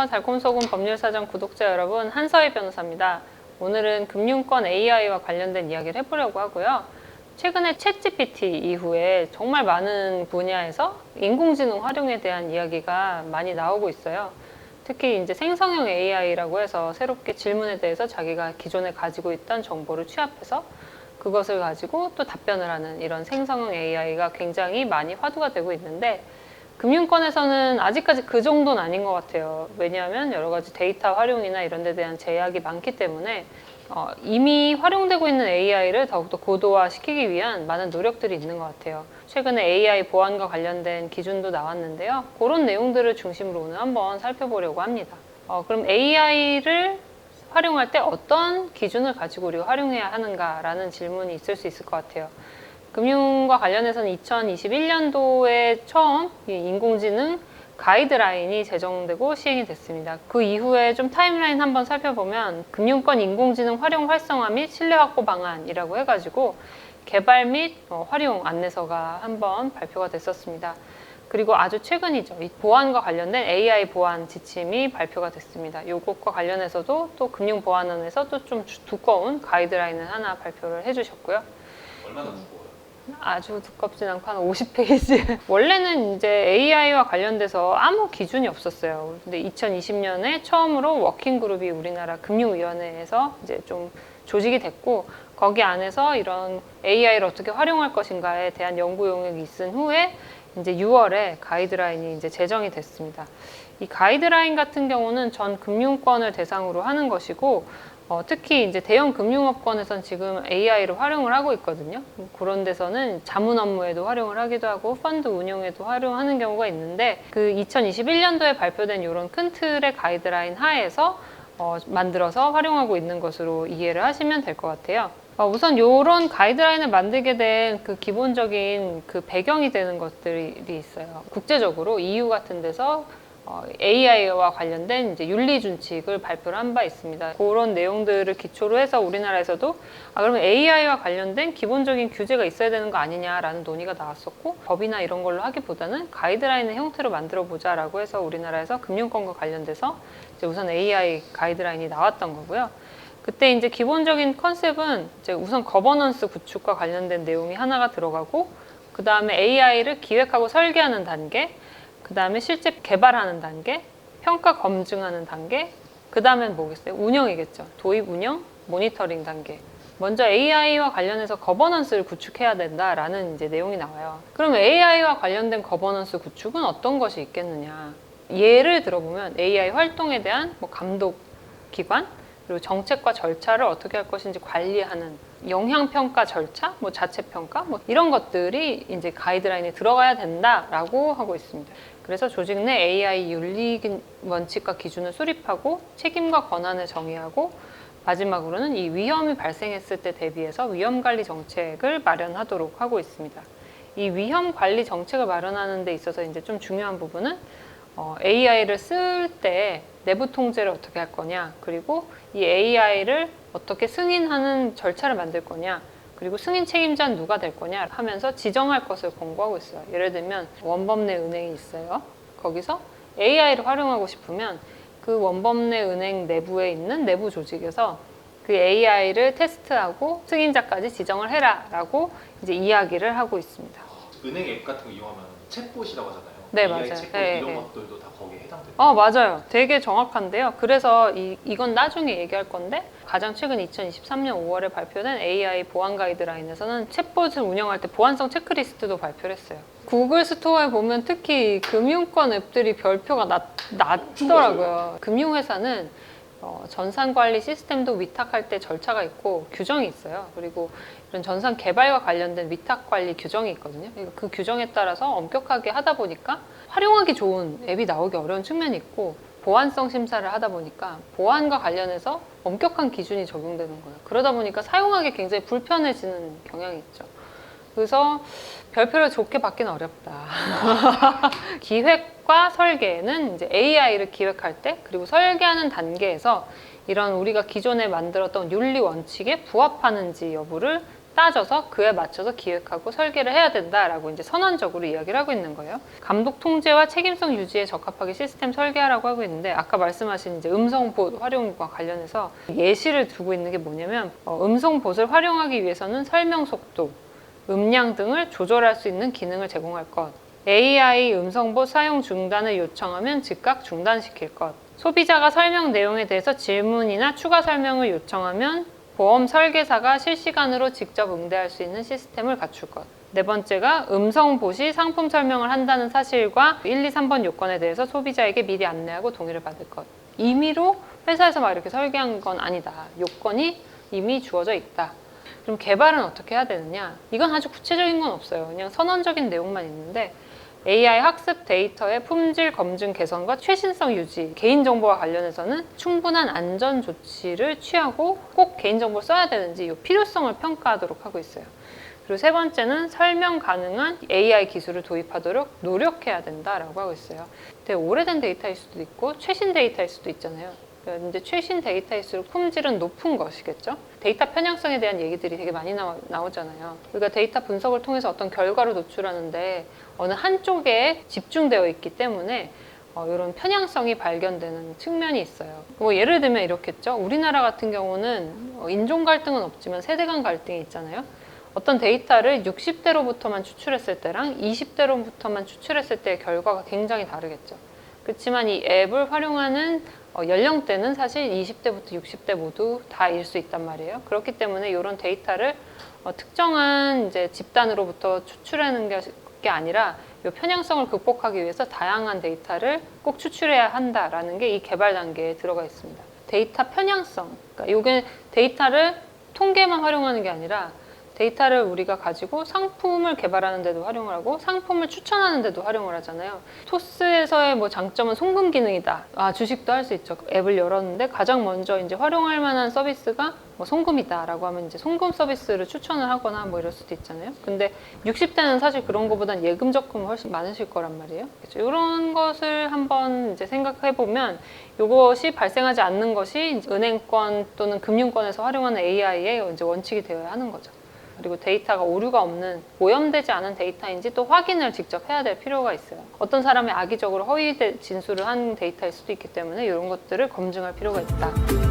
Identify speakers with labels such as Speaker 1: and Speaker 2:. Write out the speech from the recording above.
Speaker 1: 안녕하세요. 달콤소금 법률사전 구독자 여러분, 한서희 변호사입니다. 오늘은 금융권 AI와 관련된 이야기를 해보려고 하고요. 최근에 챗GPT 이후에 정말 많은 분야에서 인공지능 활용에 대한 이야기가 많이 나오고 있어요. 특히 이제 생성형 AI라고 해서 새롭게 질문에 대해서 자기가 기존에 가지고 있던 정보를 취합해서 그것을 가지고 또 답변을 하는 이런 생성형 AI가 굉장히 많이 화두가 되고 있는데, 금융권에서는 아직까지 그 정도는 아닌 것 같아요. 왜냐하면 여러 가지 데이터 활용이나 이런 데 대한 제약이 많기 때문에 이미 활용되고 있는 AI를 더욱더 고도화시키기 위한 많은 노력들이 있는 것 같아요. 최근에 AI 보안과 관련된 기준도 나왔는데요. 그런 내용들을 중심으로 오늘 한번 살펴보려고 합니다. 그럼 AI를 활용할 때 어떤 기준을 가지고 우리가 활용해야 하는가라는 질문이 있을 수 있을 것 같아요. 금융과 관련해서는 2021년도에 처음 인공지능 가이드라인이 제정되고 시행이 됐습니다. 그 이후에 좀 타임라인 한번 살펴보면 금융권 인공지능 활용 활성화 및 신뢰 확보 방안이라고 해가지고 개발 및 활용 안내서가 한번 발표가 됐었습니다. 그리고 아주 최근이죠. 이 보안과 관련된 AI 보안 지침이 발표가 됐습니다. 이것과 관련해서도 또 금융보안원에서 또 좀 두꺼운 가이드라인을 하나 발표를 해주셨고요.
Speaker 2: 얼마나 두꺼워요?
Speaker 1: 아주 두껍진 않고 한 50페이지. 원래는 이제 AI와 관련돼서 아무 기준이 없었어요. 근데 2020년에 처음으로 워킹그룹이 우리나라 금융위원회에서 이제 좀 조직이 됐고, 거기 안에서 이런 AI를 어떻게 활용할 것인가에 대한 연구 용역이 있은 후에 이제 6월에 가이드라인이 이제 제정이 됐습니다. 이 가이드라인 같은 경우는 전 금융권을 대상으로 하는 것이고, 특히 이제 대형 금융업권에선 지금 AI를 활용을 하고 있거든요. 그런 데서는 자문 업무에도 활용을 하기도 하고 펀드 운용에도 활용하는 경우가 있는데, 그 2021년도에 발표된 이런 큰 틀의 가이드라인 하에서 만들어서 활용하고 있는 것으로 이해를 하시면 될 것 같아요. 우선 이런 가이드라인을 만들게 된 그 기본적인 그 배경이 되는 것들이 있어요. 국제적으로 EU 같은 데서 AI와 관련된 이제 윤리 준칙을 발표를 한 바 있습니다. 그런 내용들을 기초로 해서 우리나라에서도 그러면 AI와 관련된 기본적인 규제가 있어야 되는 거 아니냐라는 논의가 나왔었고, 법이나 이런 걸로 하기보다는 가이드라인의 형태로 만들어 보자라고 해서 우리나라에서 금융권과 관련돼서 이제 우선 AI 가이드라인이 나왔던 거고요. 그때 이제 기본적인 컨셉은 이제 우선 거버넌스 구축과 관련된 내용이 하나가 들어가고, 그 다음에 AI를 기획하고 설계하는 단계, 그 다음에 실제 개발하는 단계, 평가 검증하는 단계, 그 다음엔 뭐겠어요? 운영이겠죠. 도입 운영, 모니터링 단계. 먼저 AI와 관련해서 거버넌스를 구축해야 된다라는 이제 내용이 나와요. 그럼 AI와 관련된 거버넌스 구축은 어떤 것이 있겠느냐? 예를 들어보면 AI 활동에 대한 감독 기관, 그리고 정책과 절차를 어떻게 할 것인지 관리하는 영향평가 절차, 자체평가, 이런 것들이 이제 가이드라인에 들어가야 된다라고 하고 있습니다. 그래서 조직 내 AI 윤리 원칙과 기준을 수립하고 책임과 권한을 정의하고, 마지막으로는 이 위험이 발생했을 때 대비해서 위험관리 정책을 마련하도록 하고 있습니다. 이 위험관리 정책을 마련하는 데 있어서 이제 좀 중요한 부분은 AI를 쓸 때 내부 통제를 어떻게 할 거냐, 그리고 이 AI를 어떻게 승인하는 절차를 만들 거냐, 그리고 승인 책임자는 누가 될 거냐 하면서 지정할 것을 권고하고 있어요. 예를 들면 원범 내 은행이 있어요. 거기서 AI를 활용하고 싶으면 그 원범 내 은행 내부에 있는 내부 조직에서 그 AI를 테스트하고 승인자까지 지정을 해라 라고 이제 이야기를 하고 있습니다.
Speaker 2: 은행 앱 같은 거 이용하면 챗봇이라고 하잖아요.
Speaker 1: 네,
Speaker 2: AI
Speaker 1: 맞아요.
Speaker 2: 챗봇
Speaker 1: 네,
Speaker 2: 이런
Speaker 1: 네.
Speaker 2: 것들도 다 거기에 해당돼요.
Speaker 1: 맞아요. 되게 정확한데요. 그래서 이건 나중에 얘기할 건데, 가장 최근 2023년 5월에 발표된 AI 보안 가이드라인에서는 챗봇을 운영할 때 보안성 체크리스트도 발표를 했어요. 구글 스토어에 보면 특히 금융권 앱들이 별표가 낮더라고요. 금융회사는 전산관리 시스템도 위탁할 때 절차가 있고 규정이 있어요. 그리고 이런 전산 개발과 관련된 위탁관리 규정이 있거든요. 그 규정에 따라서 엄격하게 하다 보니까 활용하기 좋은 앱이 나오기 어려운 측면이 있고, 보안성 심사를 하다 보니까 보안과 관련해서 엄격한 기준이 적용되는 거예요. 그러다 보니까 사용하기 굉장히 불편해지는 경향이 있죠. 그래서 별표를 좋게 받기는 어렵다. 기획과 설계는 이제 AI를 기획할 때, 그리고 설계하는 단계에서 이런 우리가 기존에 만들었던 윤리 원칙에 부합하는지 여부를 따져서 그에 맞춰서 기획하고 설계를 해야 된다라고 이제 선언적으로 이야기를 하고 있는 거예요. 감독 통제와 책임성 유지에 적합하게 시스템 설계하라고 하고 있는데 아까 말씀하신 이제 음성봇 활용과 관련해서 예시를 두고 있는 게 뭐냐면 음성봇을 활용하기 위해서는 설명 속도, 음량 등을 조절할 수 있는 기능을 제공할 것, AI 음성봇 사용 중단을 요청하면 즉각 중단시킬 것, 소비자가 설명 내용에 대해서 질문이나 추가 설명을 요청하면 보험 설계사가 실시간으로 직접 응대할 수 있는 시스템을 갖출 것. 네 번째가 음성봇이 상품 설명을 한다는 사실과 1, 2, 3번 요건에 대해서 소비자에게 미리 안내하고 동의를 받을 것. 임의로 회사에서 막 이렇게 설계한 건 아니다. 요건이 이미 주어져 있다. 그럼 개발은 어떻게 해야 되느냐? 이건 아주 구체적인 건 없어요. 그냥 선언적인 내용만 있는데 AI 학습 데이터의 품질 검증 개선과 최신성 유지, 개인정보와 관련해서는 충분한 안전 조치를 취하고 꼭 개인정보를 써야 되는지 이 필요성을 평가하도록 하고 있어요. 그리고 세 번째는 설명 가능한 AI 기술을 도입하도록 노력해야 된다라고 하고 있어요. 되게 오래된 데이터일 수도 있고 최신 데이터일 수도 있잖아요. 이제 최신 데이터일수록 품질은 높은 것이겠죠. 데이터 편향성에 대한 얘기들이 되게 많이 나오잖아요. 우리가 데이터 분석을 통해서 어떤 결과를 노출하는데 어느 한쪽에 집중되어 있기 때문에 이런 편향성이 발견되는 측면이 있어요. 뭐 예를 들면 이렇겠죠. 우리나라 같은 경우는 인종 갈등은 없지만 세대 간 갈등이 있잖아요. 어떤 데이터를 60대로부터만 추출했을 때랑 20대로부터만 추출했을 때의 결과가 굉장히 다르겠죠. 그렇지만 이 앱을 활용하는 연령대는 사실 20대부터 60대 모두 다일 수 있단 말이에요. 그렇기 때문에 이런 데이터를 특정한 이제 집단으로부터 추출하는 게 아니라 이 편향성을 극복하기 위해서 다양한 데이터를 꼭 추출해야 한다라는 게 이 개발 단계에 들어가 있습니다. 데이터 편향성, 그러니까 이게 데이터를 통계만 활용하는 게 아니라 데이터를 우리가 가지고 상품을 개발하는 데도 활용을 하고 상품을 추천하는 데도 활용을 하잖아요. 토스에서의 뭐 장점은 송금 기능이다. 주식도 할 수 있죠. 앱을 열었는데 가장 먼저 이제 활용할 만한 서비스가 뭐 송금이다라고 하면 이제 송금 서비스를 추천을 하거나 뭐 이럴 수도 있잖아요. 근데 60대는 사실 그런 거보단 예금 적금이 훨씬 많으실 거란 말이에요. 그렇죠? 이런 것을 한번 이제 생각해 보면 이것이 발생하지 않는 것이 은행권 또는 금융권에서 활용하는 AI의 이제 원칙이 되어야 하는 거죠. 그리고 데이터가 오류가 없는 오염되지 않은 데이터인지 또 확인을 직접 해야 될 필요가 있어요. 어떤 사람이 악의적으로 허위 진술을 한 데이터일 수도 있기 때문에 이런 것들을 검증할 필요가 있다.